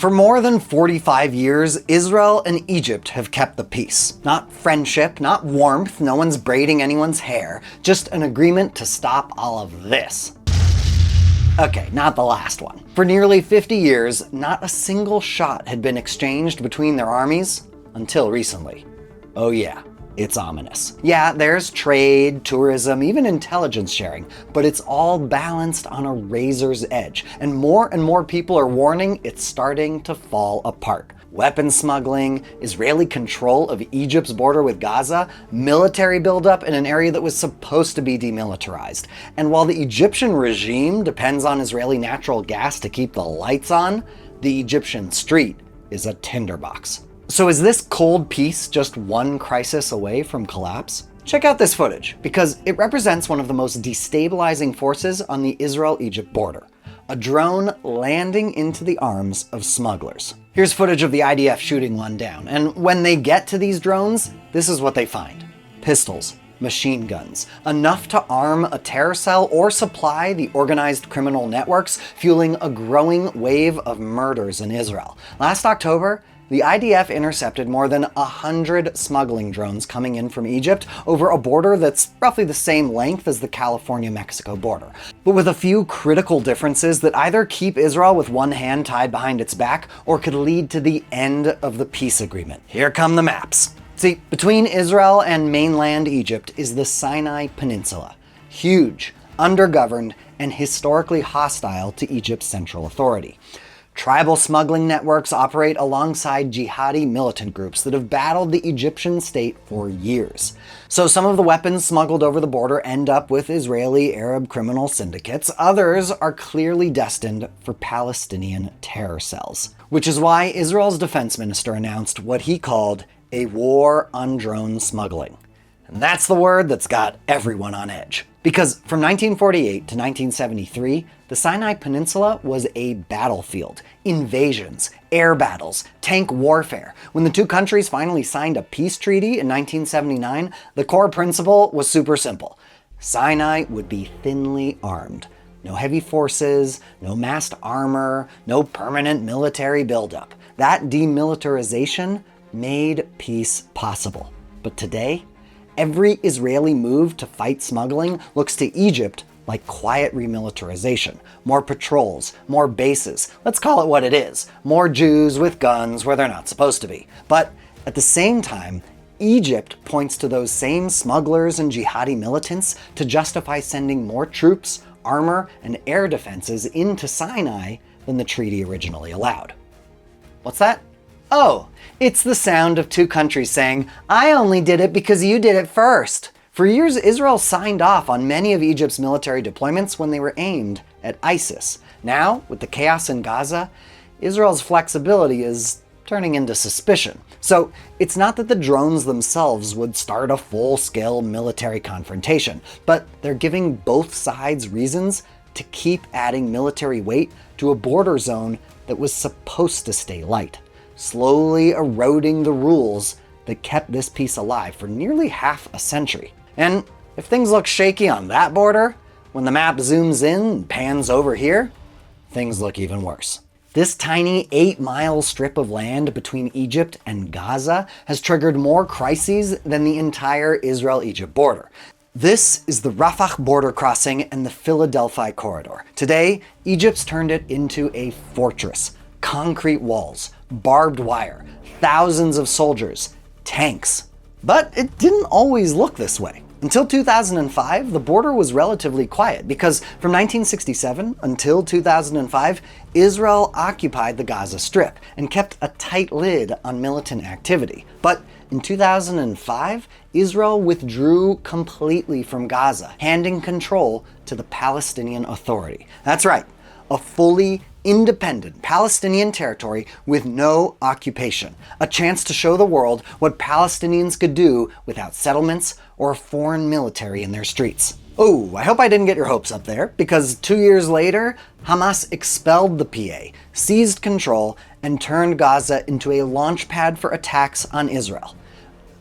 For more than 45 years, Israel and Egypt have kept the peace. Not friendship, not warmth, no one's braiding anyone's hair, just an agreement to stop all of this. Okay, not the last one. For nearly 50 years, not a single shot had been exchanged between their armies until recently. Oh yeah, it's ominous. Yeah, there's trade, tourism, even intelligence sharing, but it's all balanced on a razor's edge, and more people are warning it's starting to fall apart. Weapons smuggling, Israeli control of Egypt's border with Gaza, military buildup in an area that was supposed to be demilitarized. And while the Egyptian regime depends on Israeli natural gas to keep the lights on, the Egyptian street is a tinderbox. So is this cold peace just one crisis away from collapse? Check out this footage, because it represents one of the most destabilizing forces on the Israel-Egypt border. A drone landing into the arms of smugglers. Here's footage of the IDF shooting one down, and when they get to these drones, this is what they find. Pistols, machine guns, enough to arm a terror cell or supply the organized criminal networks fueling a growing wave of murders in Israel. Last October, the IDF intercepted more than 100 smuggling drones coming in from Egypt over a border that's roughly the same length as the California-Mexico border, but with a few critical differences that either keep Israel with one hand tied behind its back or could lead to the end of the peace agreement. Here come the maps. See, between Israel and mainland Egypt is the Sinai Peninsula. Huge, undergoverned, and historically hostile to Egypt's central authority. Tribal smuggling networks operate alongside jihadi militant groups that have battled the Egyptian state for years. So some of the weapons smuggled over the border end up with Israeli Arab criminal syndicates. Others are clearly destined for Palestinian terror cells. Which is why Israel's defense minister announced what he called a war on drone smuggling. And that's the word that's got everyone on edge. Because from 1948 to 1973, the Sinai Peninsula was a battlefield. Invasions, air battles, tank warfare. When the two countries finally signed a peace treaty in 1979, the core principle was super simple. Sinai would be thinly armed. No heavy forces, no massed armor, no permanent military buildup. That demilitarization made peace possible. But today, every Israeli move to fight smuggling looks to Egypt like quiet remilitarization. More patrols, more bases. Let's call it what it is. More Jews with guns where they're not supposed to be. But at the same time, Egypt points to those same smugglers and jihadi militants to justify sending more troops, armor, and air defenses into Sinai than the treaty originally allowed. What's that? Oh, it's the sound of two countries saying, "I only did it because you did it first." For years, Israel signed off on many of Egypt's military deployments when they were aimed at ISIS. Now, with the chaos in Gaza, Israel's flexibility is turning into suspicion. So it's not that the drones themselves would start a full-scale military confrontation, but they're giving both sides reasons to keep adding military weight to a border zone that was supposed to stay light, slowly eroding the rules that kept this peace alive for nearly half a century. And if things look shaky on that border, when the map zooms in and pans over here, things look even worse. This tiny 8-mile strip of land between Egypt and Gaza has triggered more crises than the entire Israel-Egypt border. This is the Rafah border crossing and the Philadelphi corridor. Today, Egypt's turned it into a fortress. Concrete walls, barbed wire, thousands of soldiers, tanks. But it didn't always look this way. Until 2005, the border was relatively quiet because from 1967 until 2005, Israel occupied the Gaza Strip and kept a tight lid on militant activity. But in 2005, Israel withdrew completely from Gaza, handing control to the Palestinian Authority. That's right, a fully independent Palestinian territory with no occupation. A chance to show the world what Palestinians could do without settlements or a foreign military in their streets. Oh, I hope I didn't get your hopes up there, because 2 years later, Hamas expelled the PA, seized control, and turned Gaza into a launch pad for attacks on Israel.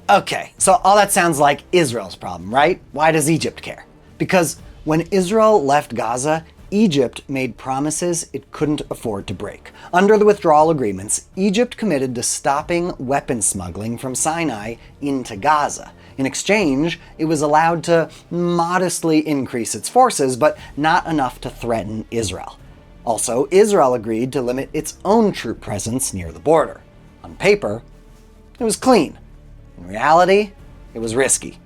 Okay, so all that sounds like Israel's problem, right? Why does Egypt care? Because when Israel left Gaza, Egypt made promises it couldn't afford to break. Under the withdrawal agreements, Egypt committed to stopping weapons smuggling from Sinai into Gaza. In exchange, it was allowed to modestly increase its forces, but not enough to threaten Israel. Also, Israel agreed to limit its own troop presence near the border. On paper, it was clean. In reality, it was risky.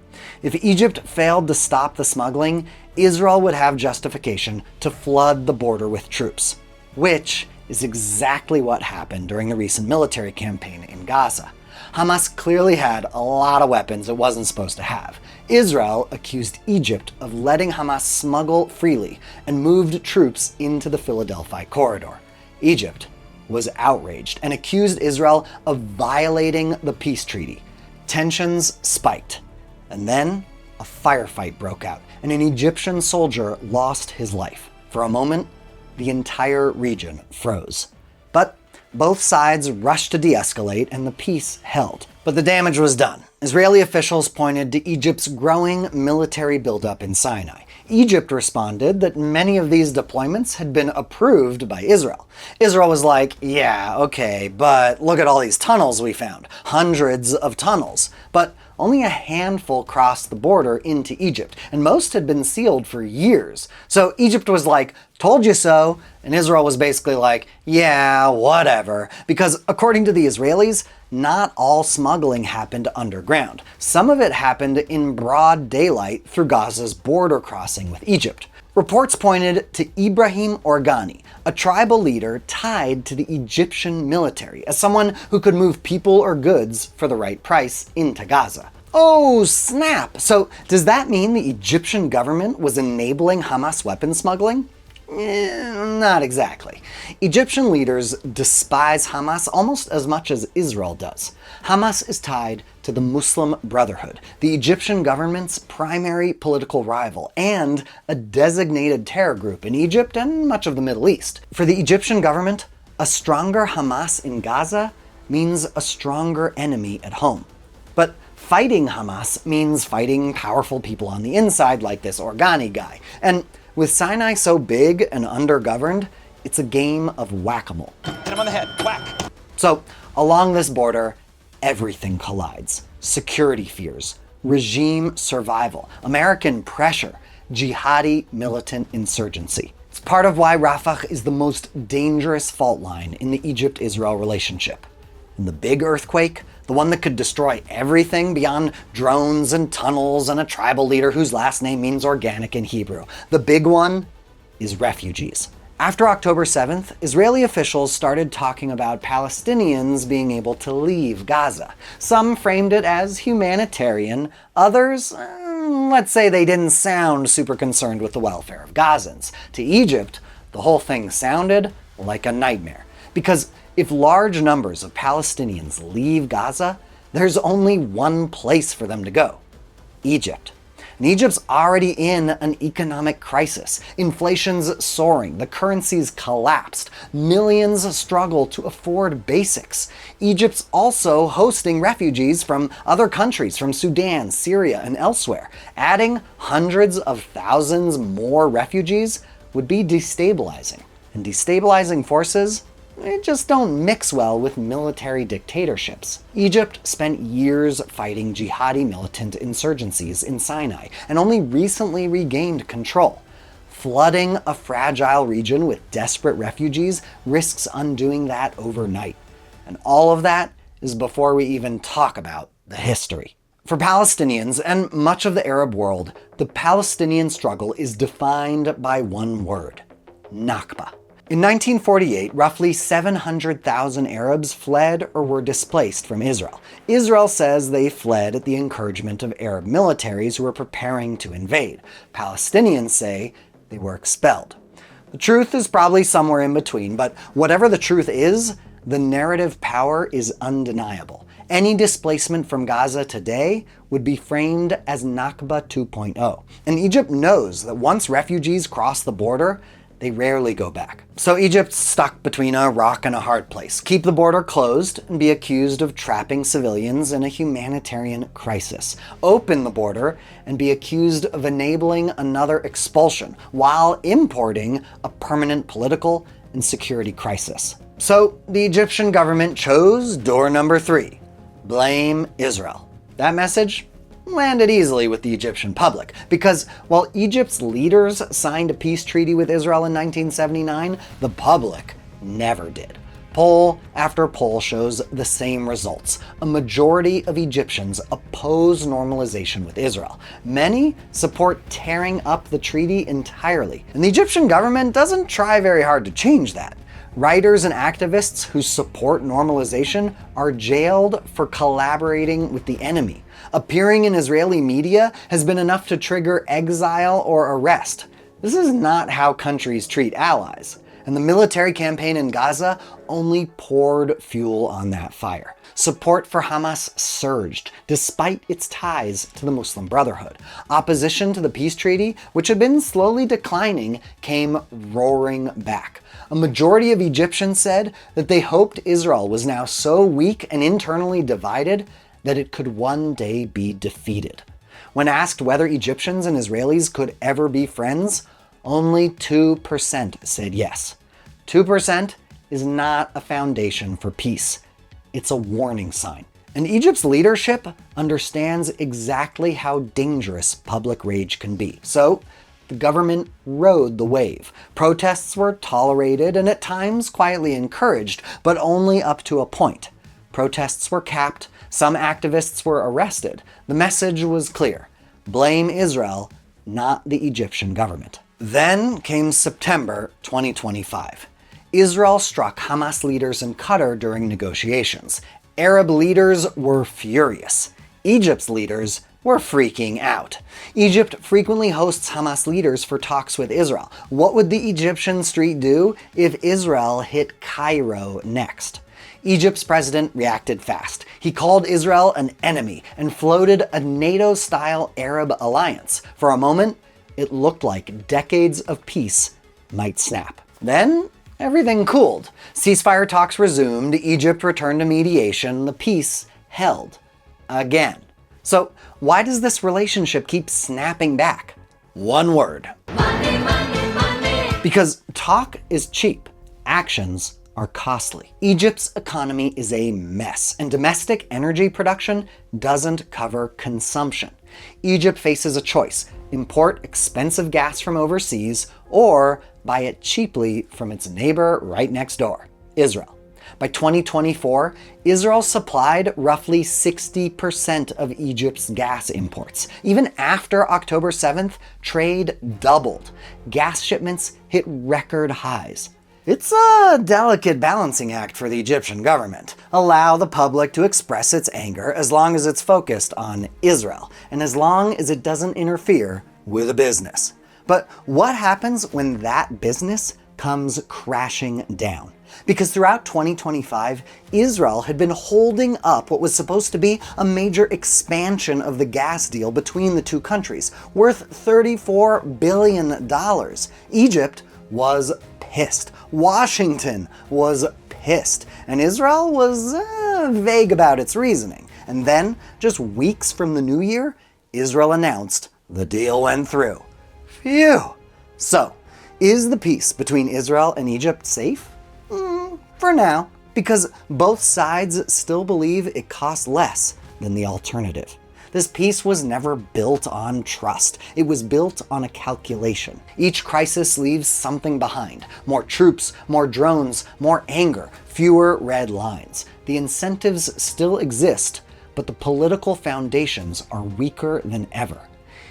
If Egypt failed to stop the smuggling, Israel would have justification to flood the border with troops, which is exactly what happened during the recent military campaign in Gaza. Hamas clearly had a lot of weapons it wasn't supposed to have. Israel accused Egypt of letting Hamas smuggle freely and moved troops into the Philadelphi corridor. Egypt was outraged and accused Israel of violating the peace treaty. Tensions spiked. And then a firefight broke out, and an Egyptian soldier lost his life. For a moment, the entire region froze. But both sides rushed to de-escalate, and the peace held. But the damage was done. Israeli officials pointed to Egypt's growing military buildup in Sinai. Egypt responded that many of these deployments had been approved by Israel. Israel was like, yeah, okay, but look at all these tunnels we found. Hundreds of tunnels. But only a handful crossed the border into Egypt, and most had been sealed for years. So Egypt was like, told you so, and Israel was basically like, yeah, whatever. Because according to the Israelis, not all smuggling happened underground. Some of it happened in broad daylight through Gaza's border crossing with Egypt. Reports pointed to Ibrahim Organi, a tribal leader tied to the Egyptian military, as someone who could move people or goods for the right price into Gaza. Oh, snap! So does that mean the Egyptian government was enabling Hamas weapon smuggling? Not exactly. Egyptian leaders despise Hamas almost as much as Israel does. Hamas is tied to the Muslim Brotherhood, the Egyptian government's primary political rival, and a designated terror group in Egypt and much of the Middle East. For the Egyptian government, a stronger Hamas in Gaza means a stronger enemy at home. But fighting Hamas means fighting powerful people on the inside like this Organi guy. And with Sinai so big and undergoverned, it's a game of whack-a-mole. Hit him on the head, whack! So, along this border, everything collides. Security fears, regime survival, American pressure, jihadi militant insurgency. It's part of why Rafah is the most dangerous fault line in the Egypt-Israel relationship. And the big earthquake, the one that could destroy everything beyond drones and tunnels and a tribal leader whose last name means organic in Hebrew. The big one is refugees. After October 7th, Israeli officials started talking about Palestinians being able to leave Gaza. Some framed it as humanitarian, others, let's say they didn't sound super concerned with the welfare of Gazans. To Egypt, the whole thing sounded like a nightmare. Because if large numbers of Palestinians leave Gaza, there's only one place for them to go: Egypt. And Egypt's already in an economic crisis. Inflation's soaring, the currency's collapsed, millions struggle to afford basics. Egypt's also hosting refugees from other countries, from Sudan, Syria, and elsewhere. Adding hundreds of thousands more refugees would be destabilizing. And destabilizing forces, they just don't mix well with military dictatorships. Egypt spent years fighting jihadi militant insurgencies in Sinai and only recently regained control. Flooding a fragile region with desperate refugees risks undoing that overnight. And all of that is before we even talk about the history. For Palestinians and much of the Arab world, the Palestinian struggle is defined by one word: Nakba. In 1948, roughly 700,000 Arabs fled or were displaced from Israel. Israel says they fled at the encouragement of Arab militaries who were preparing to invade. Palestinians say they were expelled. The truth is probably somewhere in between, but whatever the truth is, the narrative power is undeniable. Any displacement from Gaza today would be framed as Nakba 2.0. And Egypt knows that once refugees cross the border, They rarely go back. So Egypt's stuck between a rock and a hard place. Keep the border closed and be accused of trapping civilians in a humanitarian crisis. Open the border and be accused of enabling another expulsion while importing a permanent political and security crisis. So the Egyptian government chose door number 3, blame Israel. That message landed easily with the Egyptian public, because while Egypt's leaders signed a peace treaty with Israel in 1979, the public never did. Poll after poll shows the same results. A majority of Egyptians oppose normalization with Israel. Many support tearing up the treaty entirely, and the Egyptian government doesn't try very hard to change that. Writers and activists who support normalization are jailed for collaborating with the enemy. Appearing in Israeli media has been enough to trigger exile or arrest. This is not how countries treat allies. And the military campaign in Gaza only poured fuel on that fire. Support for Hamas surged, despite its ties to the Muslim Brotherhood. Opposition to the peace treaty, which had been slowly declining, came roaring back. A majority of Egyptians said that they hoped Israel was now so weak and internally divided that it could one day be defeated. When asked whether Egyptians and Israelis could ever be friends, only 2% said yes. 2% is not a foundation for peace. It's a warning sign. And Egypt's leadership understands exactly how dangerous public rage can be. So the government rode the wave. Protests were tolerated and at times quietly encouraged, but only up to a point. Protests were capped. Some activists were arrested. The message was clear: blame Israel, not the Egyptian government. Then came September 2025. Israel struck Hamas leaders in Qatar during negotiations. Arab leaders were furious. Egypt's leaders were freaking out. Egypt frequently hosts Hamas leaders for talks with Israel. What would the Egyptian street do if Israel hit Cairo next? Egypt's president reacted fast. He called Israel an enemy and floated a NATO-style Arab alliance. For a moment, it looked like decades of peace might snap. Then everything cooled. Ceasefire talks resumed. Egypt returned to mediation. The peace held again. So why does this relationship keep snapping back? One word. Money, money, money. Because talk is cheap. Actions are costly. Egypt's economy is a mess, and domestic energy production doesn't cover consumption. Egypt faces a choice: import expensive gas from overseas or buy it cheaply from its neighbor right next door, Israel. By 2024, Israel supplied roughly 60% of Egypt's gas imports. Even after October 7th, trade doubled. Gas shipments hit record highs. It's a delicate balancing act for the Egyptian government. Allow the public to express its anger as long as it's focused on Israel, and as long as it doesn't interfere with a business. But what happens when that business comes crashing down? Because throughout 2025, Israel had been holding up what was supposed to be a major expansion of the gas deal between the two countries, worth $34 billion. Egypt was pissed. Washington was pissed. And Israel was vague about its reasoning. And then, just weeks from the new year, Israel announced the deal went through. Phew! So, is the peace between Israel and Egypt safe? For now, because both sides still believe it costs less than the alternative. This peace was never built on trust. It was built on a calculation. Each crisis leaves something behind. More troops, more drones, more anger, fewer red lines. The incentives still exist, but the political foundations are weaker than ever.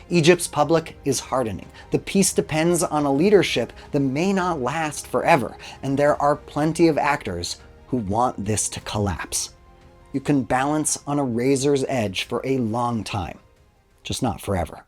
Egypt's public is hardening. The peace depends on a leadership that may not last forever, and there are plenty of actors who want this to collapse. You can balance on a razor's edge for a long time, just not forever.